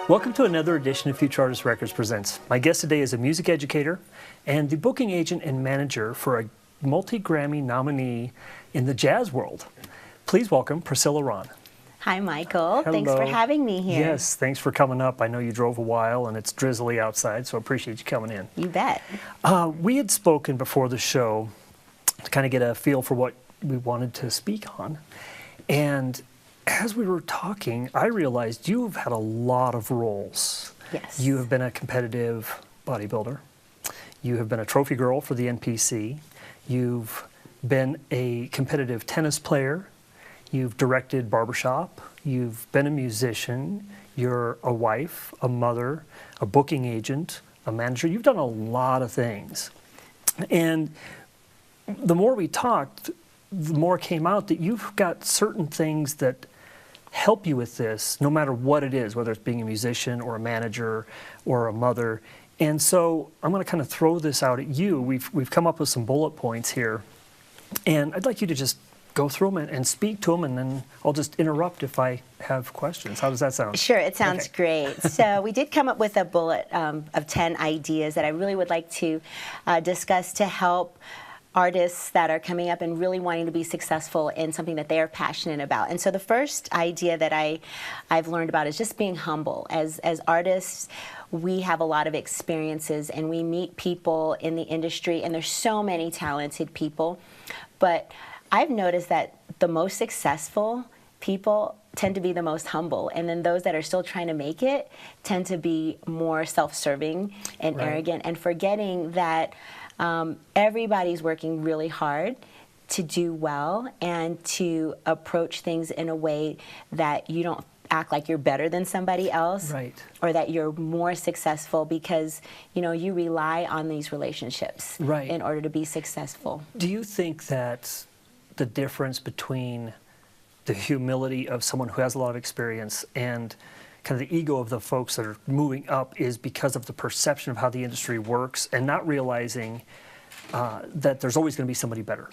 Welcome to another edition of Futurartist Records Presents. My guest today is a music educator and the booking agent and manager for a multi-Grammy nominee in the jazz world. Please welcome Priscilla Rahn. Hi, Michael. Hello. Thanks for having me here. Yes, thanks for coming up. I know you drove a while and it's drizzly outside, so I appreciate you coming in. You bet. We had spoken before the show to kind of get a feel for what we wanted to speak on. And as we were talking, I realized you've had a lot of roles. Yes. You have been a competitive bodybuilder. You have been a trophy girl for the NPC. You've been a competitive tennis player. You've directed barbershop. You've been a musician. You're a wife, a mother, a booking agent, a manager. You've done a lot of things. And the more we talked, the more came out that you've got certain things that help you with this, no matter what it is, whether it's being a musician or a manager or a mother. And so I'm going to kind of throw this out at you. We've come up with some bullet points here, and I'd like you to just go through them and speak to them, and then I'll just interrupt if I have questions. How does that sound? Sure, it sounds great. So we did come up with a bullet of 10 ideas that I really would like to discuss to help artists that are coming up and really wanting to be successful in something that they are passionate about. And so the first idea that I've learned about is just being humble. As artists, we have a lot of experiences and we meet people in the industry, and there's so many talented people. But I've noticed that the most successful people tend to be the most humble, and then those that are still trying to make it tend to be more self-serving and arrogant, and forgetting that everybody's working really hard to do well and to approach things in a way that you don't act like you're better than somebody else, or that you're more successful, because you rely on these relationships in order to be successful. Do you think that the difference between the humility of someone who has a lot of experience and kind of the ego of the folks that are moving up is because of the perception of how the industry works, and not realizing that there's always going to be somebody better,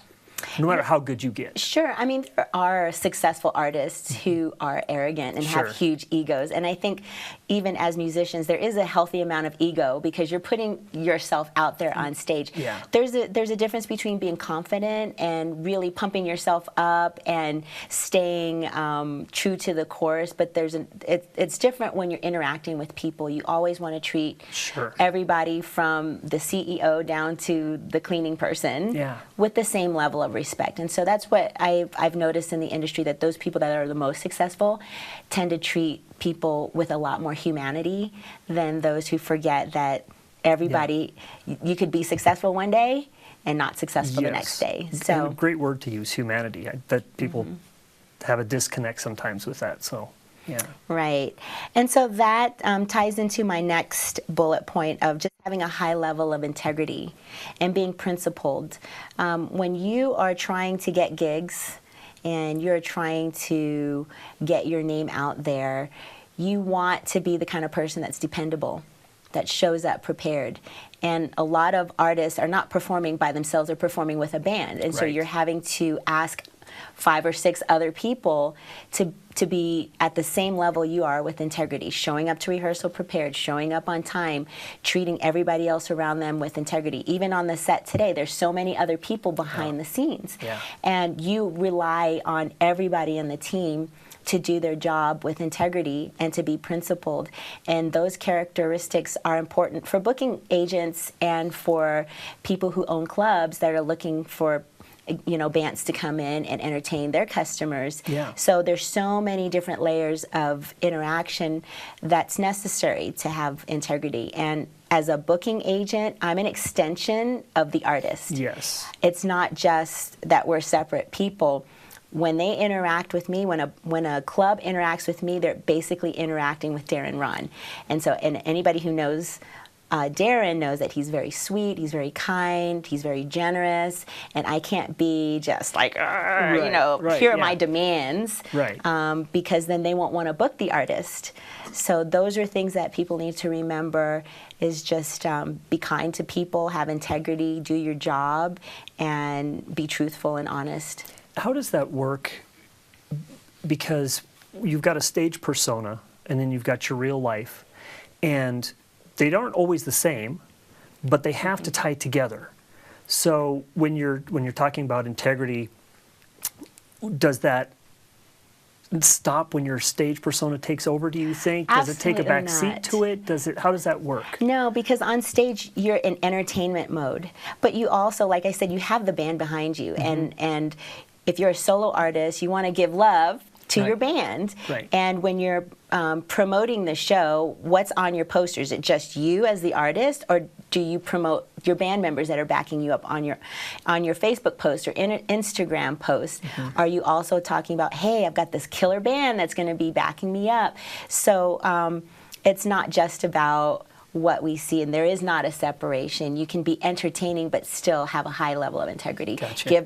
no matter how good you get? Sure. I mean, there are successful artists who are arrogant and have huge egos. And I think even as musicians, there is a healthy amount of ego, because you're putting yourself out there on stage. Yeah. There's a difference between being confident and really pumping yourself up and staying true to the course. But it's different when you're interacting with people. You always want to treat everybody, from the CEO down to the cleaning person, with the same level of respect. And so that's what I've noticed in the industry, that those people that are the most successful tend to treat people with a lot more humanity than those who forget that everybody, you could be successful one day and not successful the next day. So, and a great word to use, humanity. That people have a disconnect sometimes with that. So right. And so that ties into my next bullet point of just having a high level of integrity and being principled. When you are trying to get gigs and you're trying to get your name out there, you want to be the kind of person that's dependable, that shows up prepared. And a lot of artists are not performing by themselves, they're performing with a band. And so you're having to ask 5 or 6 other people to be at the same level you are with integrity, showing up to rehearsal prepared, showing up on time, treating everybody else around them with integrity. Even on the set today, there's so many other people behind the scenes. And you rely on everybody in the team to do their job with integrity and to be principled. And those characteristics are important for booking agents and for people who own clubs that are looking for bands to come in and entertain their customers. So there's so many different layers of interaction that's necessary to have integrity. And as a booking agent, I'm an extension of the artist. It's not just that we're separate people. When they interact with me, when a club interacts with me, they're basically interacting with Darren Rahn. And so, and anybody who knows Darren knows that he's very sweet, he's very kind, he's very generous, and I can't be just like, here are my demands, because then they won't want to book the artist. So those are things that people need to remember, is just be kind to people, have integrity, do your job, and be truthful and honest. How does that work because you've got a stage persona and then you've got your real life, and they aren't always the same, but they have to tie together. So when you're talking about integrity, does that stop when your stage persona takes over, do you think? Does it take a back seat to it? How does that work? No, because on stage you're in entertainment mode, but you also, like I said, you have the band behind you, and if you're a solo artist, you want to give love to your band. Right. And when you're promoting the show, what's on your poster? Is it just you as the artist, or do you promote your band members that are backing you up on your Facebook post or Instagram post? Are you also talking about, hey, I've got this killer band that's going to be backing me up? So it's not just about what we see, and there is not a separation. You can be entertaining but still have a high level of integrity. Gotcha.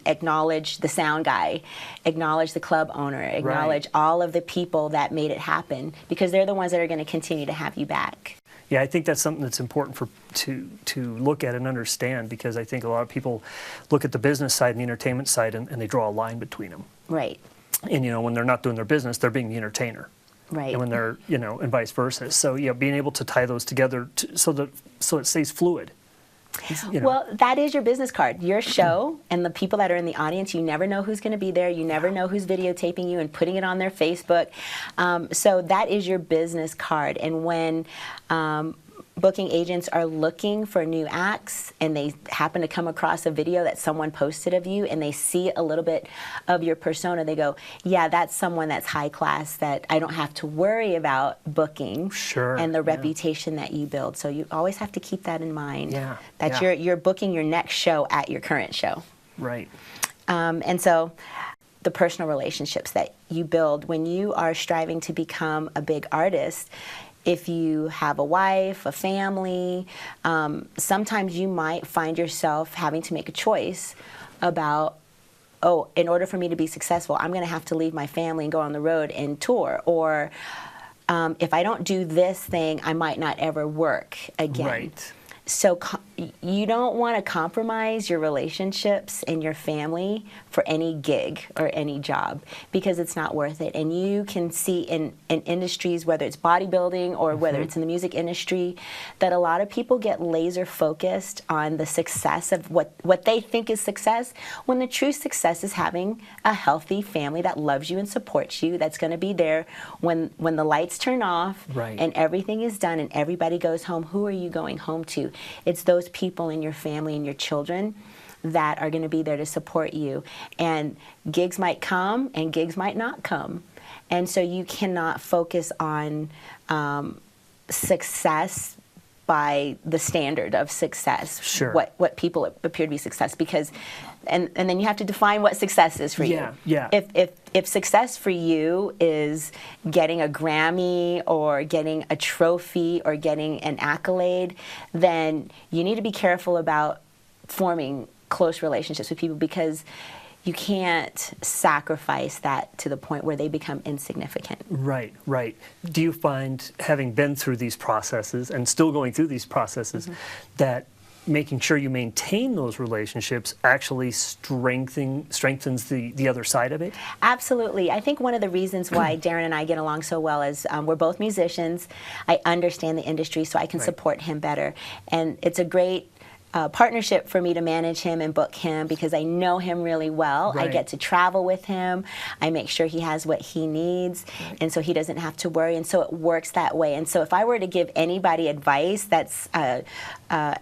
Acknowledge the sound guy, acknowledge the club owner, acknowledge all of the people that made it happen, because they're the ones that are going to continue to have you back. Yeah, I think that's something that's important to look at and understand, because I think a lot of people look at the business side and the entertainment side, and they draw a line between them. Right. And when they're not doing their business, they're being the entertainer. Right. And when they're, and vice versa. So, being able to tie those together so it stays fluid. Well, that is your business card. Your show and the people that are in the audience, you never know who's going to be there. You never know who's videotaping you and putting it on their Facebook. So that is your business card. And when booking agents are looking for new acts and they happen to come across a video that someone posted of you and they see a little bit of your persona, they go, yeah, that's someone that's high class that I don't have to worry about booking. Sure. And the reputation that you build. So you always have to keep that in mind. Yeah. That you're booking your next show at your current show. Right. And so the personal relationships that you build when you are striving to become a big artist, if you have a wife, a family, sometimes you might find yourself having to make a choice about, oh, in order for me to be successful, I'm going to have to leave my family and go on the road and tour. Or if I don't do this thing, I might not ever work again. Right. So you don't want to compromise your relationships and your family for any gig or any job, because it's not worth it. And you can see in industries, whether it's bodybuilding or whether it's in the music industry, that a lot of people get laser focused on the success of what they think is success, when the true success is having a healthy family that loves you and supports you, that's going to be there when the lights turn off and everything is done and everybody goes home. Who are you going home to? It's those people in your family and your children that are going to be there to support you. And gigs might come and gigs might not come. And so you cannot focus on success by the standard of success. Sure. What people appear to be success, because and then you have to define what success is for you. Yeah. If success for you is getting a Grammy or getting a trophy or getting an accolade, then you need to be careful about forming close relationships with people, because you can't sacrifice that to the point where they become insignificant. Right. Do you find, having been through these processes and still going through these processes, that making sure you maintain those relationships actually strengthens the other side of it? Absolutely. I think one of the reasons why Darren and I get along so well is we're both musicians. I understand the industry, so I can support him better. And it's a great partnership for me to manage him and book him, because I know him really well. I get to travel with him. I make sure he has what he needs, and so he doesn't have to worry, and so it works that way. And so if I were to give anybody advice that's a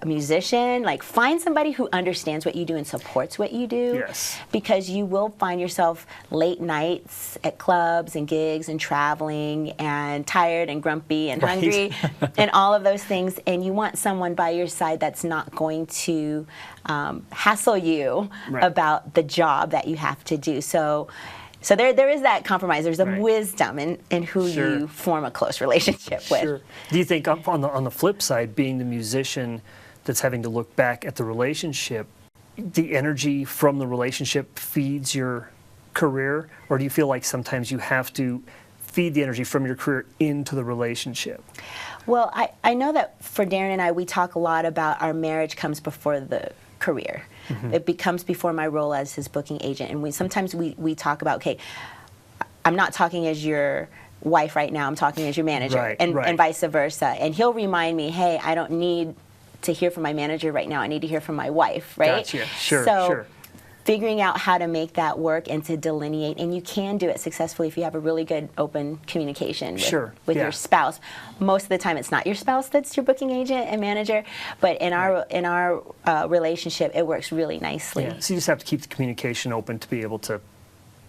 musician, like, find somebody who understands what you do and supports what you do. Yes. Because you will find yourself late nights at clubs and gigs and traveling and tired and grumpy and hungry and all of those things, and you want someone by your side that's not going to hassle you about the job that you have to do. So there is that compromise. There's a wisdom in who you form a close relationship with. Do you think on the flip side, being the musician that's having to look back at the relationship, the energy from the relationship feeds your career, or do you feel like sometimes you have to feed the energy from your career into the relationship? Well, I know that for Darren and I, we talk a lot about our marriage comes before the career. It becomes before my role as his booking agent. And sometimes we talk about, okay, I'm not talking as your wife right now, I'm talking as your manager, and vice versa. And he'll remind me, hey, I don't need to hear from my manager right now, I need to hear from my wife, right? Gotcha. Sure, so, sure. Figuring out how to make that work and to delineate, and you can do it successfully if you have a really good open communication with your spouse. Most of the time it's not your spouse that's your booking agent and manager, but in our relationship it works really nicely. Yeah. So you just have to keep the communication open to be able to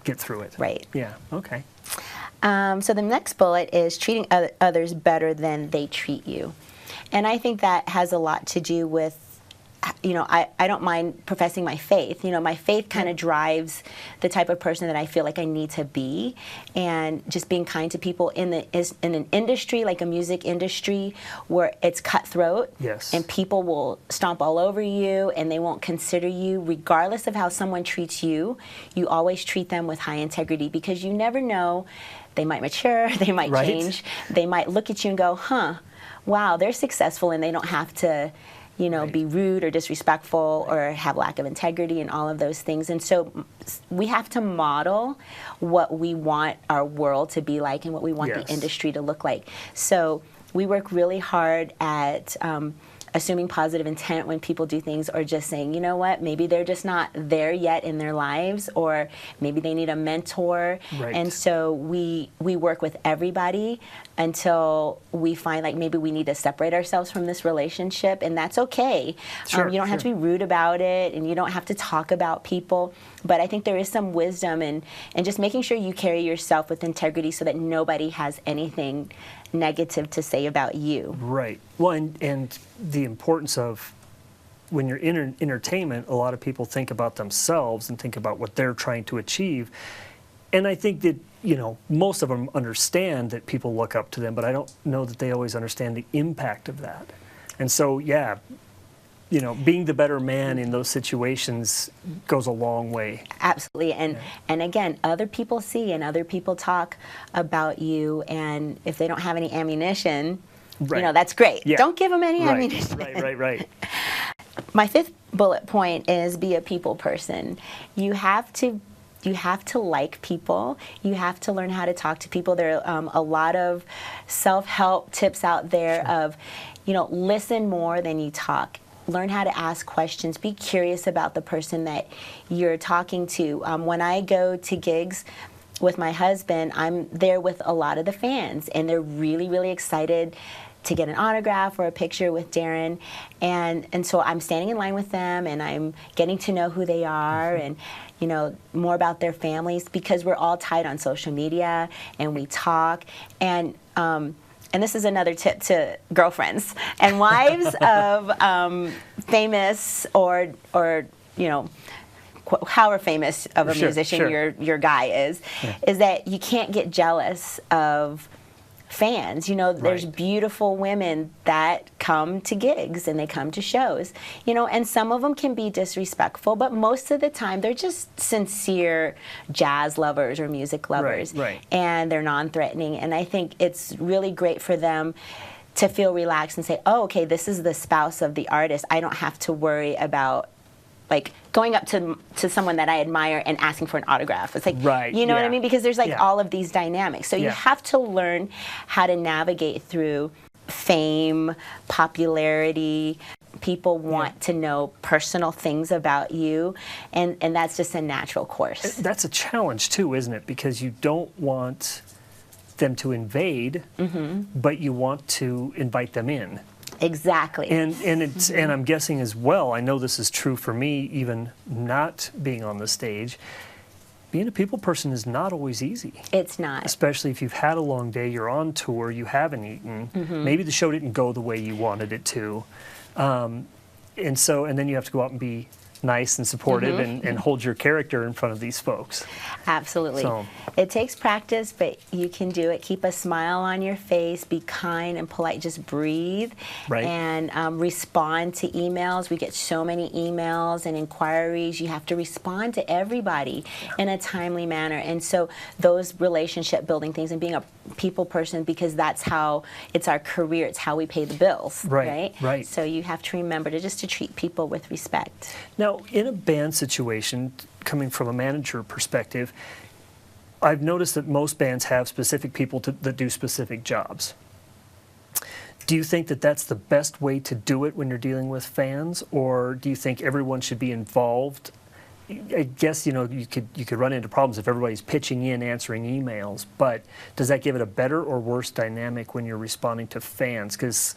get through it. Right. Yeah, okay. So the next bullet is treating others better than they treat you. And I think that has a lot to do with, I don't mind professing my faith. My faith kind of drives the type of person that I feel like I need to be, and just being kind to people in an industry like a music industry where it's cutthroat. Yes. And people will stomp all over you and they won't consider you regardless of how someone treats you. You always treat them with high integrity, because you never know, they might mature, they might change, they might look at you and go, wow, they're successful and they don't have to be rude or disrespectful or have lack of integrity and all of those things. And so we have to model what we want our world to be like and what we want the industry to look like. So we work really hard at assuming positive intent when people do things, or just saying, you know what, maybe they're just not there yet in their lives, or maybe they need a mentor. Right. And so we work with everybody until we find like maybe we need to separate ourselves from this relationship, and that's okay. Sure, you don't have to be rude about it, and you don't have to talk about people, but I think there is some wisdom in just making sure you carry yourself with integrity so that nobody has anything negative to say about you. Right. Well, and the importance of, when you're in entertainment, a lot of people think about themselves and think about what they're trying to achieve. And I think that, most of them understand that people look up to them, but I don't know that they always understand the impact of that. And so, being the better man in those situations goes a long way. Absolutely. And again, other people see and other people talk about you, and if they don't have any ammunition, that's great. Yeah. Don't give them any ammunition. Right. My fifth bullet point is be a people person. You have to like people. You have to learn how to talk to people. There are a lot of self-help tips out there of, listen more than you talk. Learn how to ask questions. Be curious about the person that you're talking to. When I go to gigs with my husband, I'm there with a lot of the fans, and they're really, really excited to get an autograph or a picture with Darren. And so I'm standing in line with them, and I'm getting to know who they are and, more about their families, because we're all tied on social media and we talk. And this is another tip to girlfriends and wives of famous or however famous of a musician your guy is that you can't get jealous of fans. There's beautiful women that come to gigs and they come to shows, and some of them can be disrespectful, but most of the time they're just sincere jazz lovers or music lovers, and they're non-threatening. And I think it's really great for them to feel relaxed and say, oh, okay, this is the spouse of the artist. I don't have to worry about going up to someone that I admire and asking for an autograph. It's like, you know what I mean? Because there's all of these dynamics. So you have to learn how to navigate through fame, popularity. People want to know personal things about you, and that's just a natural course. That's a challenge too, isn't it? Because you don't want them to invade, but you want to invite them in. Exactly. And I'm guessing as well, I know this is true for me, even not being on the stage, being a people person is not always easy. It's not. Especially if you've had a long day, you're on tour, you haven't eaten, maybe the show didn't go the way you wanted it to. And then you have to go out and be nice and supportive and hold your character in front of these folks. Absolutely. So, it takes practice, but you can do it. Keep a smile on your face, be kind and polite, just breathe, and respond to emails. We get so many emails and inquiries. You have to respond to everybody in a timely manner. And so those relationship building things and being a people person, because that's how, it's our career, it's how we pay the bills, right? Right. So you have to remember to treat people with respect. Now, Now, in a band situation, coming from a manager perspective, I've noticed that most bands have specific people that do specific jobs. Do you think that that's the best way to do it when you're dealing with fans, or do you think everyone should be involved? I guess, you could run into problems if everybody's pitching in, answering emails, but does that give it a better or worse dynamic when you're responding to fans? Because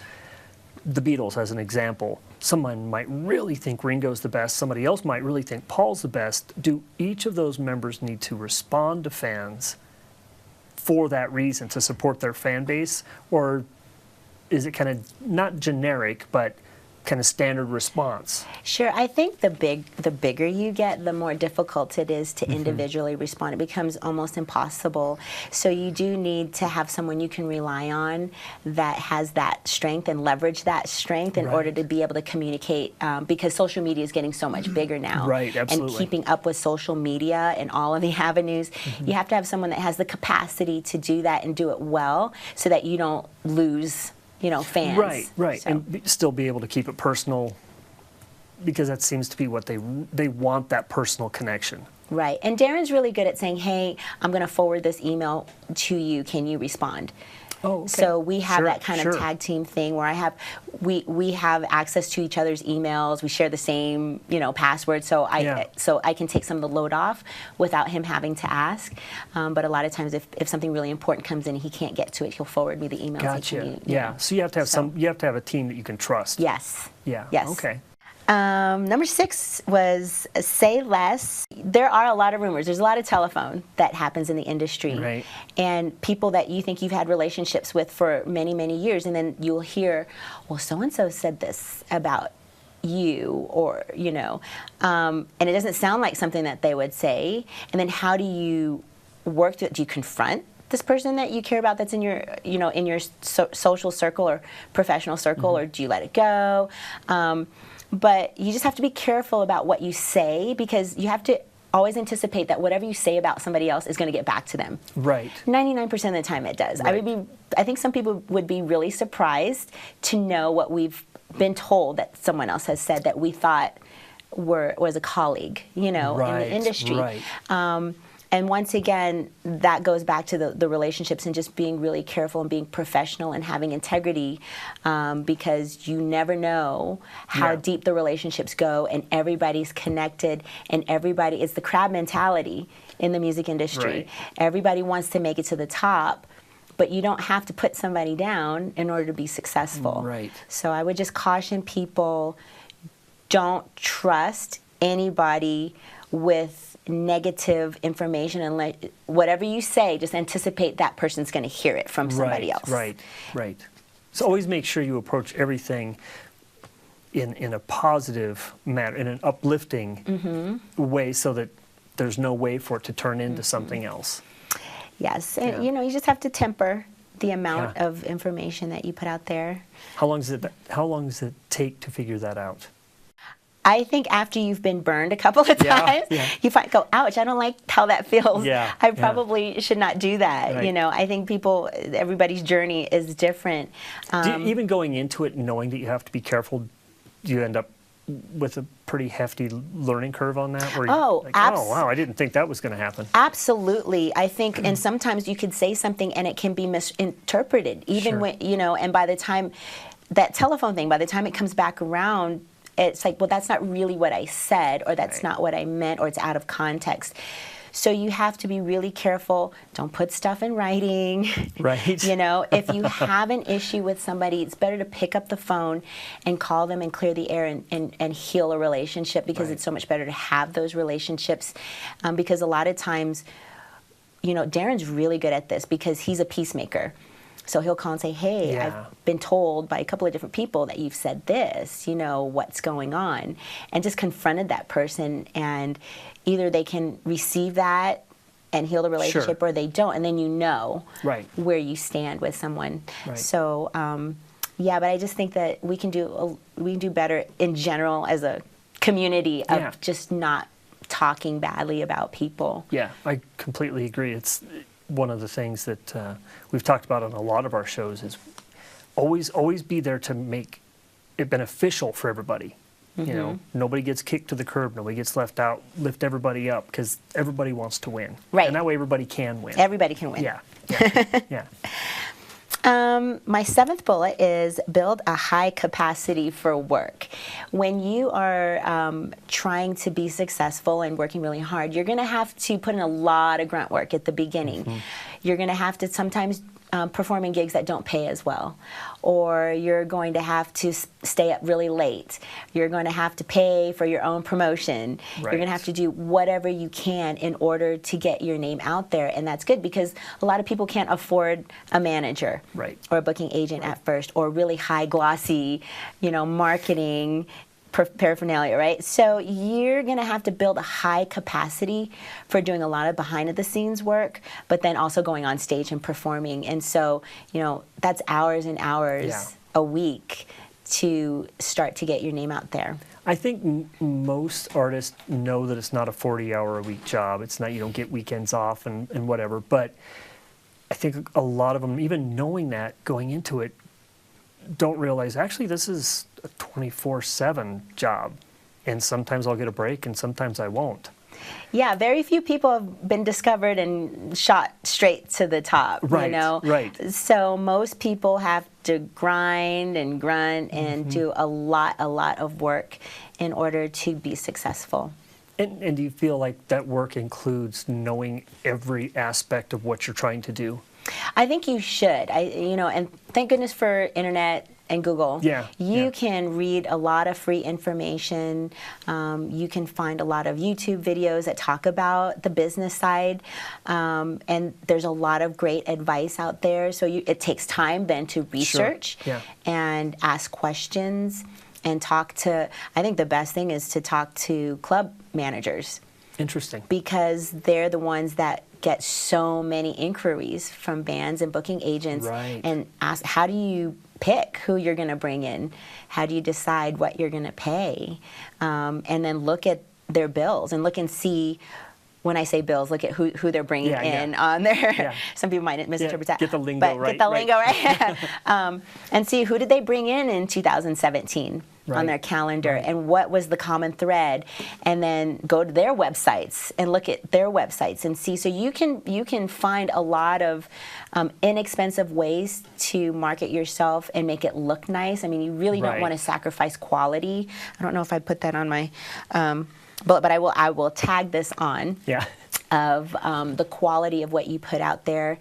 the Beatles, as an example, someone might really think Ringo's the best, somebody else might really think Paul's the best. Do each of those members need to respond to fans for that reason, to support their fan base, or is it kind of not generic, but kind of standard response? Sure. I think the bigger you get, the more difficult it is to individually respond. It becomes almost impossible. So you do need to have someone you can rely on that has that strength and leverage that strength in order to be able to communicate, because social media is getting so much bigger now. Right, absolutely. And keeping up with social media and all of the avenues, you have to have someone that has the capacity to do that and do it well, so that you don't lose fans. Right. So. And still be able to keep it personal, because that seems to be what they want, that personal connection. Right. And Darren's really good at saying, hey, I'm going to forward this email to you. Can you respond? Oh, okay. So we have that kind sure. of tag team thing where we have access to each other's emails. We share the same, password. So I can take some of the load off without him having to ask. But a lot of times, if something really important comes in, he can't get to it, he'll forward me the email. Gotcha. So you have to have you have to have a team that you can trust. Yes. Yeah. Yes. Okay. Number 6 was say less. There are a lot of rumors. There's a lot of telephone that happens in the industry. Right. And people that you think you've had relationships with for many, many years, and then you'll hear, well, so-and-so said this about you, or, and it doesn't sound like something that they would say. And then how do you work through it? Do you confront this person that you care about that's in your, in your social circle or professional circle, or do you let it go? But you just have to be careful about what you say, because you have to always anticipate that whatever you say about somebody else is going to get back to them. Right. 99% of the time it does. Right. I think some people would be really surprised to know what we've been told that someone else has said that we thought was a colleague, in the industry. Right. And once again, that goes back to the relationships and just being really careful and being professional and having integrity, because you never know how deep the relationships go, and everybody's connected, and it's the crab mentality in the music industry. Right. Everybody wants to make it to the top, but you don't have to put somebody down in order to be successful. Right. So I would just caution people, don't trust anybody with negative information, and whatever you say, just anticipate that person's going to hear it from somebody else. Right. So always make sure you approach everything in a positive manner, in an uplifting way, so that there's no way for it to turn into something else. Yes, and you just have to temper the amount of information that you put out there. How long does it take to figure that out? I think after you've been burned a couple of times, you go, ouch, I don't like how that feels. I probably should not do that. Right. I think everybody's journey is different. Even going into it knowing that you have to be careful, do you end up with a pretty hefty learning curve on that? Where oh, wow, I didn't think that was going to happen. Absolutely. I think, and sometimes you could say something and it can be misinterpreted, even when, and by the time, that telephone thing, by the time it comes back around, it's like, well, that's not really what I said, or that's not what I meant, or it's out of context. So you have to be really careful. Don't put stuff in writing. Right. If you have an issue with somebody, it's better to pick up the phone and call them and clear the air and heal a relationship, because it's so much better to have those relationships. Because a lot of times, Darren's really good at this because he's a peacemaker. So he'll call and say, hey, I've been told by a couple of different people that you've said this, what's going on? And just confronted that person, and either they can receive that and heal the relationship, or they don't, and then where you stand with someone. Right. So, but I just think that we can do better in general as a community of just not talking badly about people. Yeah, I completely agree. It's one of the things that we've talked about on a lot of our shows is always be there to make it beneficial for everybody. You know, nobody gets kicked to the curb, nobody gets left out. Lift everybody up because everybody wants to win. Right. And that way everybody can win. Everybody can win. Yeah. Yeah. Yeah. My seventh bullet is build a high capacity for work. When you are trying to be successful and working really hard, you're going to have to put in a lot of grunt work at the beginning. You're going to have to sometimes perform in gigs that don't pay as well, or you're going to have to stay up really late. You're going to have to pay for your own promotion. You're going to have to do whatever you can in order to get your name out there, and that's good because a lot of people can't afford a manager or a booking agent at first, or really high glossy, marketing paraphernalia, right? So you're going to have to build a high capacity for doing a lot of behind the scenes work, but then also going on stage and performing. And so, that's hours and hours a week to start to get your name out there. I think most artists know that it's not a 40-hour-a-week job. It's not, you don't get weekends off and whatever. But I think a lot of them, even knowing that going into it, don't realize actually this is a 24/7 job, and sometimes I'll get a break and sometimes I won't. Yeah, very few people have been discovered and shot straight to the top. Right. So most people have to grind and grunt and do a lot of work in order to be successful. And do you feel like that work includes knowing every aspect of what you're trying to do? I think you should. And thank goodness for internet and Google. You can read a lot of free information. You can find a lot of YouTube videos that talk about the business side. And there's a lot of great advice out there. So it takes time then to research and ask questions and talk to, I think the best thing is to talk to club managers. Interesting. Because they're the ones that get so many inquiries from bands and booking agents and ask, how do you pick who you're going to bring in? How do you decide what you're going to pay? And then look at their bills and look and see, when I say bills, look at who they're bringing in on their, some people might misinterpret that. Get the lingo right. Get the lingo right. And see, who did they bring in 2017? On their calendar, and what was the common thread, and then go to their websites and look at their websites and see. So you can find a lot of inexpensive ways to market yourself and make it look nice. I mean, you really don't want to sacrifice quality. I don't know if I put that on my bullet, but I will tag this on of the quality of what you put out there.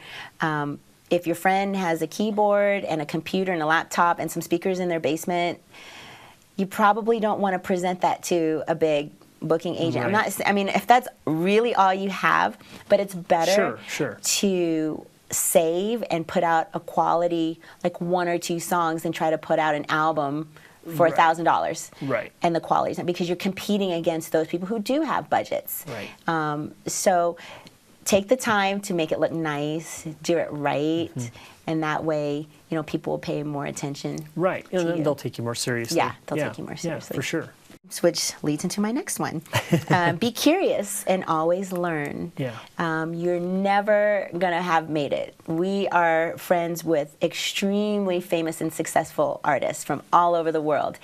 If your friend has a keyboard and a computer and a laptop and some speakers in their basement, you probably don't want to present that to a big booking agent. I mean, if that's really all you have, but it's better to save and put out a quality, like 1 or 2 songs, than try to put out an album for $1,000. And the quality, because you're competing against those people who do have budgets. So take the time to make it look nice, do it right, and that way, people will pay more attention. And then they'll take you more seriously. They'll take you more seriously. Yeah, for sure. Which leads into my next one. Be curious and always learn. You're never going to have made it. We are friends with extremely famous and successful artists from all over the world,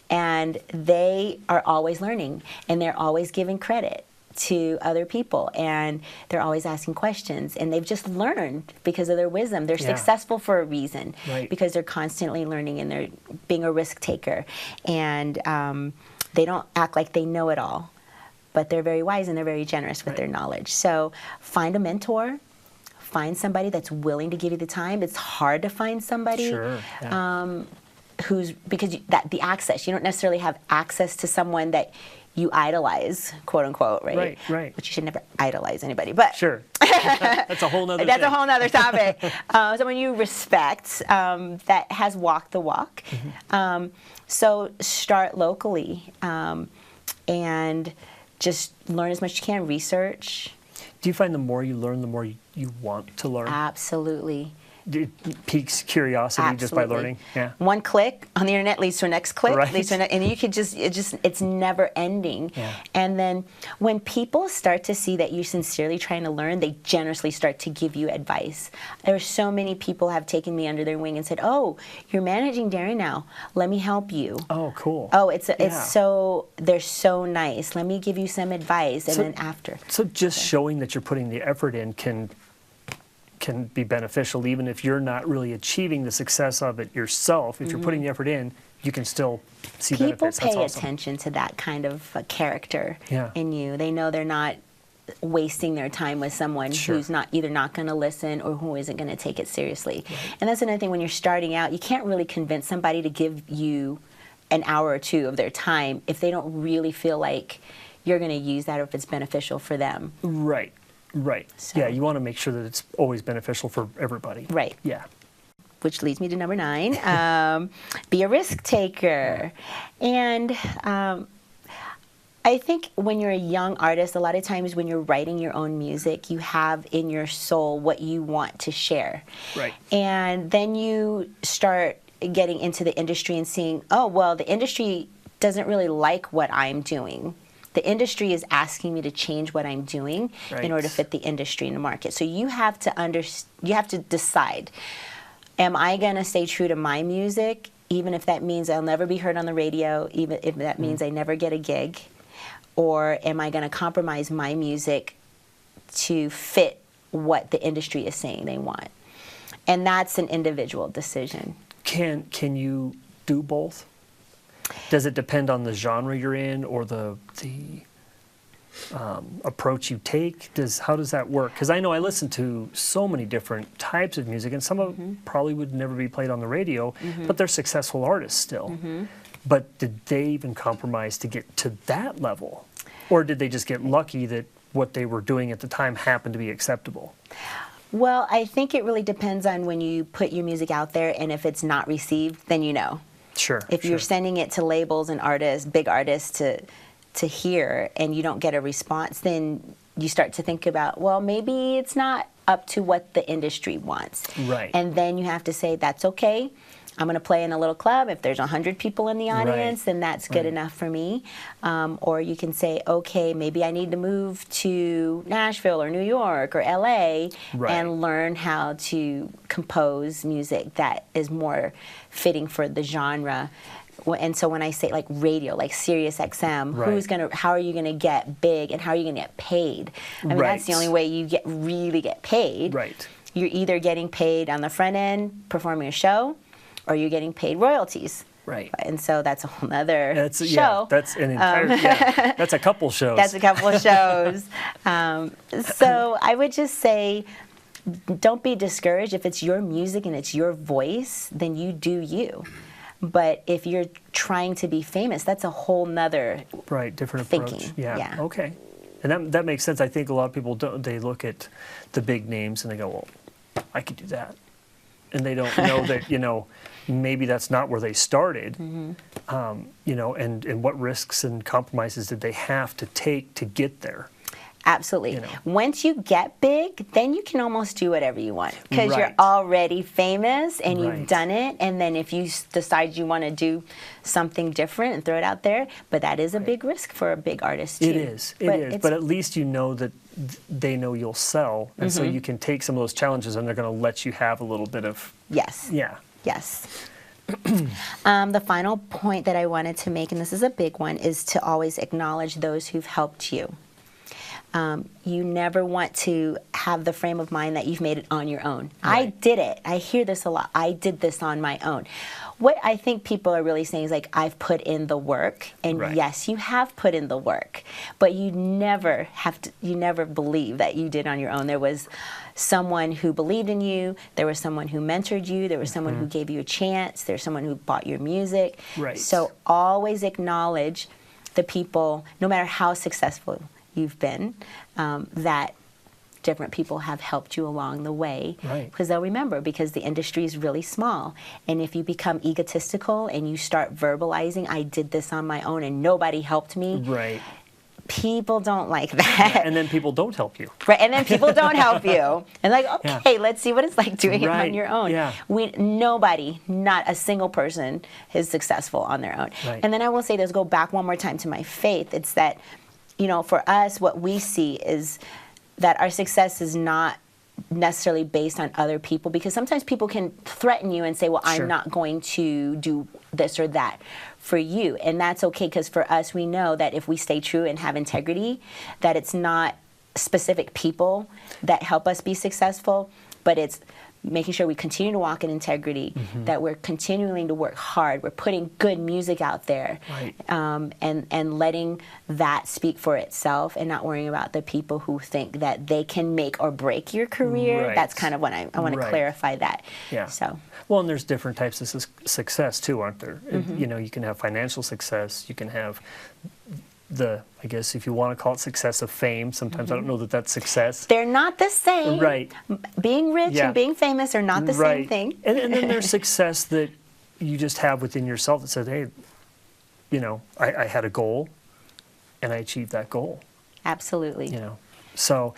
and they are always learning, and they're always giving credit to other people, and they're always asking questions, and they've just learned because of their wisdom. They're successful for a reason, because they're constantly learning and they're being a risk taker, and they don't act like they know it all, but they're very wise and they're very generous with their knowledge. So find a mentor, find somebody that's willing to give you the time. It's hard to find somebody because the access, you don't necessarily have access to someone that you idolize, quote unquote, right? But you should never idolize anybody. But that's a whole nother. That's a whole nother topic. Someone you respect that has walked the walk. So start locally and just learn as much as you can. Research. Do you find the more you learn, the more you want to learn? Absolutely. it piques curiosity just by learning. Yeah. One click on the internet leads to a next click, Right. leads to and you could it's never ending. Yeah. And then when people start to see that you're sincerely trying to learn, they generously start to give you advice. There are so many people have taken me under their wing and said, "Oh, you're managing Darren now. Let me help you." Oh, cool. Oh, they're so nice. Let me give you some advice, and then after. So just showing that you're putting the effort in can be beneficial, even if you're not really achieving the success of it yourself. If you're putting the effort in, you can still see People benefits. That's pay awesome. attention to that kind of character Yeah. in you. They know they're not wasting their time with someone Sure. who's either not going to listen or who isn't going to take it seriously. And that's another thing, when you're starting out, you can't really convince somebody to give you an hour or two of their time if they don't really feel like you're going to use that or if it's beneficial for them. Right. Right. So- Yeah, you want to make sure that it's always beneficial for everybody. Right. Yeah. Which leads me to number 9, be a risk taker. And I think when you're a young artist, a lot of times when you're writing your own music, you have in your soul what you want to share. Right. And then you start getting into the industry and seeing, oh, well, the industry doesn't really like what I'm doing. The industry is asking me to change what I'm doing Right. in order to fit the industry in the market. So you have to decide, am I going to stay true to my music, even if that means I'll never be heard on the radio, even if that means I never get a gig? Or am I going to compromise my music to fit what the industry is saying they want? And that's an individual decision. Can you do both? Does it depend on the genre you're in or the approach you take? How does that work? Because I know I listen to so many different types of music, and some of them probably would never be played on the radio, but they're successful artists still. But did they even compromise to get to that level? Or did they just get lucky that what they were doing at the time happened to be acceptable? Well, I think it really depends on when you put your music out there, and if it's not received, then you know. Sure. If you're sending it to labels and artists, big artists to hear, and you don't get a response, then you start to think about, well, maybe it's not up to what the industry wants. Right. And then you have to say, that's okay. I'm going to play in a little club. If there's 100 people in the audience, then that's good enough for me. Or you can say, okay, maybe I need to move to Nashville or New York or LA and learn how to compose music that is more fitting for the genre. And so when I say like radio, like Sirius XM, how are you gonna get big and how are you gonna get paid? I mean, that's the only way you really get paid. Right. You're either getting paid on the front end performing a show, or you're getting paid royalties. Right. And so that's a whole nother show. Yeah, that's an entire, that's a couple shows. That's a couple of shows. So I would just say, don't be discouraged. If it's your music and it's your voice, then you do you. But if you're trying to be famous, that's a whole nother different approach. thinking. Yeah. Okay. And that makes sense. I think a lot of people they look at the big names and they go, well, I could do that. And they don't know that, maybe that's not where they started, and what risks and compromises did they have to take to get there? Absolutely. Once you get big, then you can almost do whatever you want because you're already famous and you've done it. And then if you decide you want to do something different and throw it out there, but that is a big risk for a big artist too. It is. But at least you know that they know you'll sell, and so you can take some of those challenges, and they're going to let you have a little bit of Yes. Yes. The final point that I wanted to make, and this is a big one, is to always acknowledge those who've helped you. You never want to have the frame of mind that you've made it on your own. I did it. I hear this a lot. I did this on my own. What I think people are really saying is like, I've put in the work, and yes, you have put in the work, but you never believe that you did on your own. There was someone who believed in you. There was someone who mentored you. There was someone who gave you a chance. There's someone who bought your music. So always acknowledge the people, no matter how successful you've been, that different people have helped you along the way, because they'll remember, because the industry is really small, and if you become egotistical and you start verbalizing, I did this on my own and nobody helped me, People don't like that. And then people don't help you. Right, and then people don't help you. And like, okay, let's see what it's like doing it Right. on your own. Yeah. Nobody, not a single person is successful on their own. Right. And then I will say this, go back one more time to my faith. It's that, for us, what we see is that our success is not necessarily based on other people, because sometimes people can threaten you and say, well, Sure. I'm not going to do this or that for you. And that's okay, because for us, we know that if we stay true and have integrity, that it's not specific people that help us be successful, but it's making sure we continue to walk in integrity, that we're continuing to work hard, we're putting good music out there, Right. and letting that speak for itself, and not worrying about the people who think that they can make or break your career. Right. That's kind of what I want to Right. clarify that. Yeah. So. Well, and there's different types of success too, aren't there? You can have financial success. You can have I guess if you want to call it success of fame. Sometimes I don't know that that's success. They're not the same. Right. Being rich Yeah. and being famous are not the Right. same thing. And then there's success that you just have within yourself that says, hey, I had a goal and I achieved that goal. Absolutely. So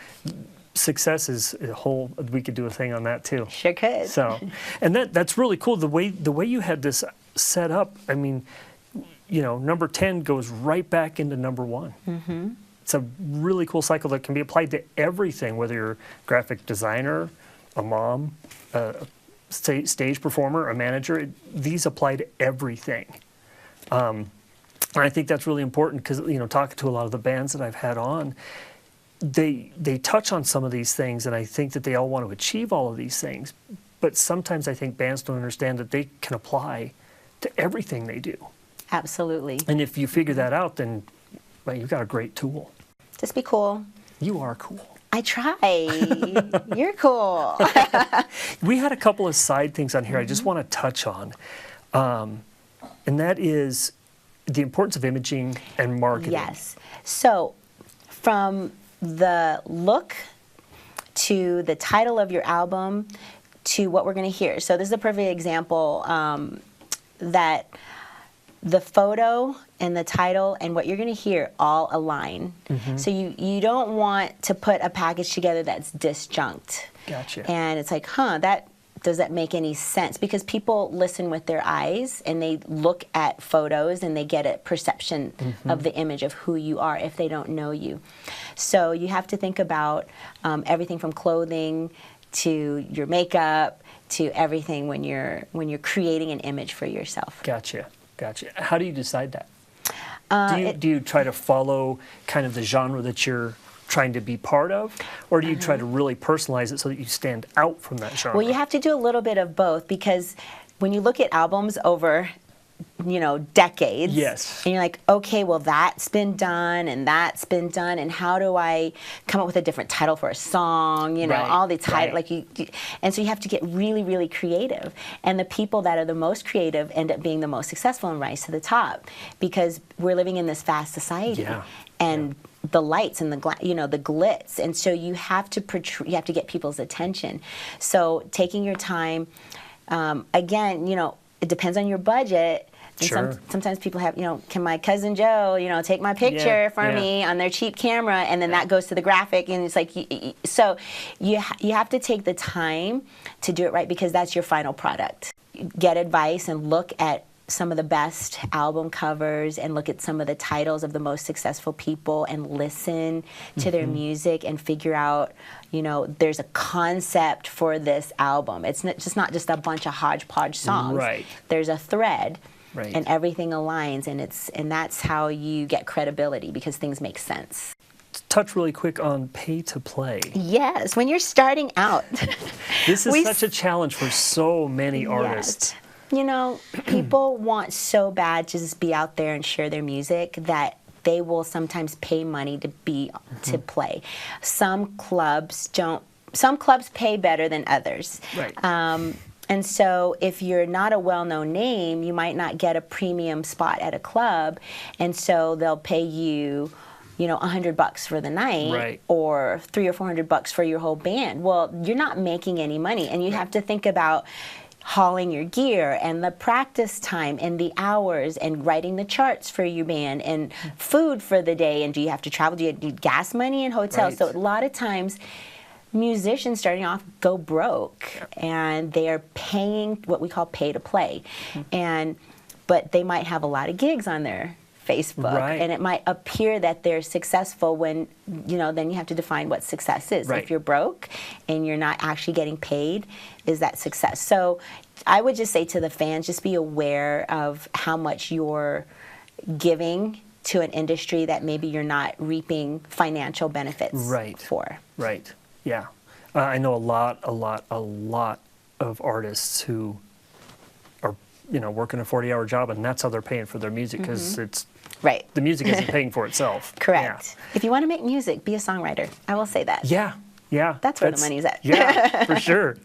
success is a whole, we could do a thing on that too. Sure could. So, and that's really cool. The way you had this set up, I mean, number 10 goes right back into number 1. Mm-hmm. It's a really cool cycle that can be applied to everything, whether you're a graphic designer, a mom, a stage performer, a manager. These apply to everything. And I think that's really important because, talking to a lot of the bands that I've had on, they touch on some of these things, and I think that they all want to achieve all of these things. But sometimes I think bands don't understand that they can apply to everything they do. Absolutely. And if you figure that out, then you've got a great tool. Just be cool. You are cool. I try. You're cool. We had a couple of side things on here I just want to touch on. And that is the importance of imaging and marketing. Yes. So from the look to the title of your album to what we're going to hear. So this is a perfect example that the photo and the title and what you're going to hear all align. So you don't want to put a package together that's disjunct. Gotcha. And it's like, does that make any sense? Because people listen with their eyes and they look at photos and they get a perception of the image of who you are if they don't know you. So you have to think about everything from clothing to your makeup to everything when you're creating an image for yourself. Gotcha. How do you decide that? Do you try to follow kind of the genre that you're trying to be part of, or do you try to really personalize it so that you stand out from that genre? Well, you have to do a little bit of both, because when you look at albums over decades, Yes. and you're like, okay, well, that's been done and that's been done, and how do I come up with a different title for a song? Right, All the titles, right. and so you have to get really, really creative. And the people that are the most creative end up being the most successful and rise to the top, because we're living in this fast society. Yeah. And the lights and the glitz, and so you have to you have to get people's attention. So taking your time, again, it depends on your budget. And Sure. sometimes people have, can my cousin Joe, take my picture for yeah. me on their cheap camera, and then that goes to the graphic, and it's like, so you have to take the time to do it right, because that's your final product. Get advice and look at some of the best album covers and look at some of the titles of the most successful people and listen to their music and figure out, there's a concept for this album. It's not just a bunch of hodgepodge songs. Right. There's a thread. Right. And everything aligns, and that's how you get credibility, because things make sense. Touch really quick on pay to play. Yes, when you're starting out. This is such a challenge for so many artists. Yes. People want so bad to just be out there and share their music that they will sometimes pay money to play. Some clubs pay better than others. Right. And so if you're not a well-known name, you might not get a premium spot at a club, and so they'll pay you, $100 for the night, Right. or $300 or $400 for your whole band. Well, you're not making any money, and you have to think about hauling your gear and the practice time and the hours and writing the charts for your band and food for the day, and do you have to travel, do you need gas money and hotels? So a lot of times musicians starting off go broke, and they are paying what we call pay to play, but they might have a lot of gigs on their Facebook, and it might appear that they're successful when, then you have to define what success is. If you're broke and you're not actually getting paid, is that success? So I would just say to the fans, just be aware of how much you're giving to an industry that maybe you're not reaping financial benefits for. Right. Yeah. I know a lot of artists who are, working a 40-hour job, and that's how they're paying for their music, because it's the music isn't paying for itself. Correct. If you want to make music, be a songwriter. I will say that. Yeah. That's where the money's at. Yeah, for sure.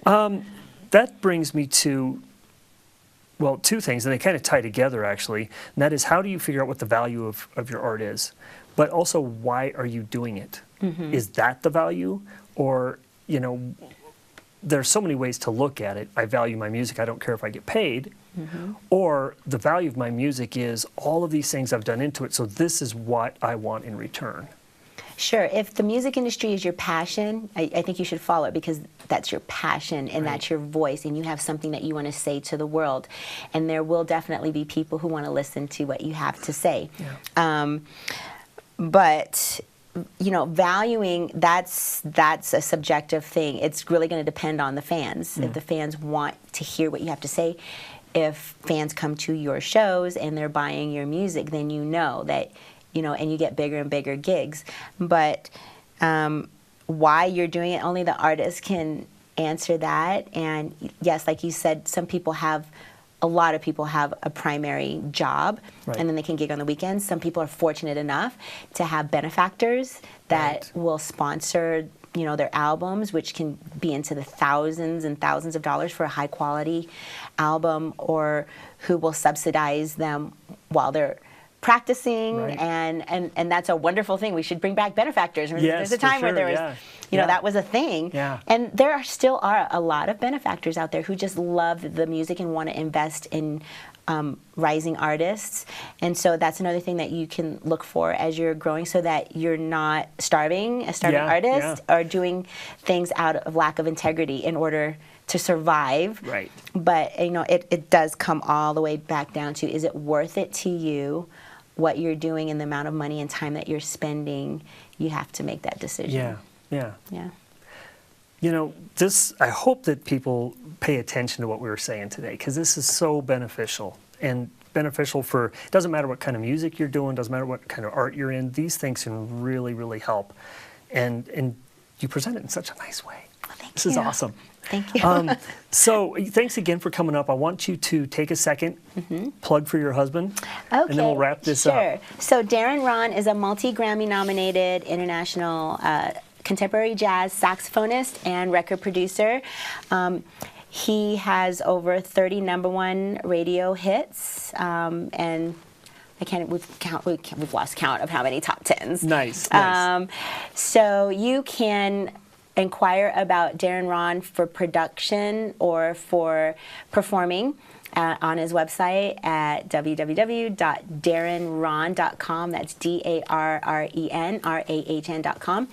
That brings me to, well, two things, and they kind of tie together, actually. And that is, how do you figure out what the value of your art is? But also, why are you doing it? Is that the value? Or, there's so many ways to look at it. I value my music. I don't care if I get paid. Or the value of my music is all of these things I've done into it, so this is what I want in return. Sure. If the music industry is your passion, I think you should follow it, because that's your passion and that's your voice, and you have something that you want to say to the world. And there will definitely be people who want to listen to what you have to say. But valuing, that's a subjective thing. It's really going to depend on the fans. If the fans want to hear what you have to say, if fans come to your shows and they're buying your music, then you know that, and you get bigger and bigger gigs. But why you're doing it, only the artist can answer that. And yes, like you said, a lot of people have a primary job, and then they can gig on the weekends. Some people are fortunate enough to have benefactors that will sponsor, their albums, which can be into the thousands and thousands of dollars for a high quality album, or who will subsidize them while they're practicing, and that's a wonderful thing. We should bring back benefactors. There's a time where there was, that was a thing. And there still are a lot of benefactors out there who just love the music and want to invest in rising artists. And so that's another thing that you can look for as you're growing, so that you're not starving a starving artist or doing things out of lack of integrity in order to survive. But it does come all the way back down to, is it worth it to you, what you're doing and the amount of money and time that you're spending? You have to make that decision. Yeah. I hope that people pay attention to what we were saying today, because this is so beneficial. And beneficial for, it doesn't matter what kind of music you're doing, doesn't matter what kind of art you're in, these things can really, really help. And you present it in such a nice way. Well, thank you. This is awesome. Thank you. So thanks again for coming up. I want you to take a second, plug for your husband, and then we'll wrap this up. So Darren Rahn is a multi-Grammy nominated international contemporary jazz saxophonist and record producer. He has over 30 #1 radio hits, and we've lost count of how many top 10s. Nice. So you can inquire about Darren Rahn for production or for performing on his website at www.darrenrahn.com. That's DARRENRAHN.com.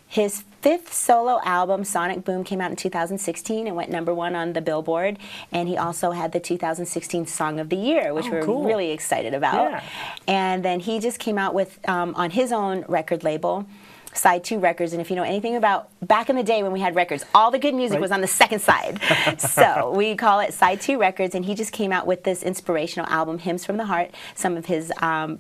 His 5th solo album, Sonic Boom, came out in 2016 and went #1 on the Billboard. And he also had the 2016 Song of the Year, which we're really excited about. And then he just came out with, on his own record label, Side 2 Records. And if you know anything about back in the day when we had records, all the good music was on the second side. So we call it Side 2 Records. And he just came out with this inspirational album, Hymns from the Heart, some of his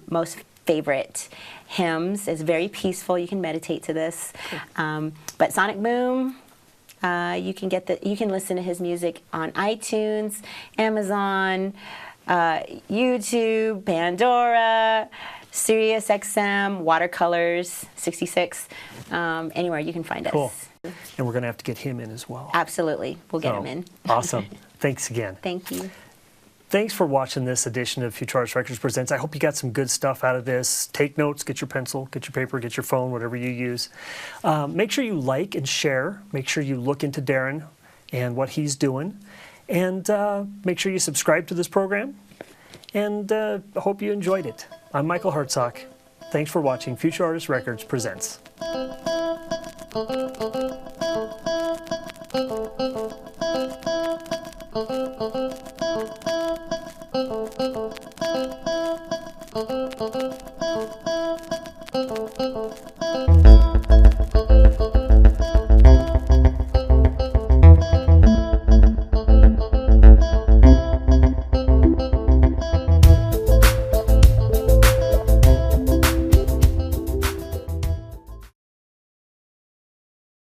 most favorite hymns. It's very peaceful. You can meditate to this. But Sonic Boom, you can listen to his music on iTunes, Amazon, YouTube, Pandora, Sirius XM, Watercolors 66, anywhere you can find us. And we're going to have to get him in as well. Absolutely. We'll get him in. Awesome. Thanks again. Thank you. Thanks for watching this edition of Futurartist Records Presents. I hope you got some good stuff out of this. Take notes, get your pencil, get your paper, get your phone, whatever you use. Make sure you like and share. Make sure you look into Darren. and what he's doing. And make sure you subscribe to this program, and hope you enjoyed it. I'm Michael Hartsock. Thanks for watching Futurartist Records Presents.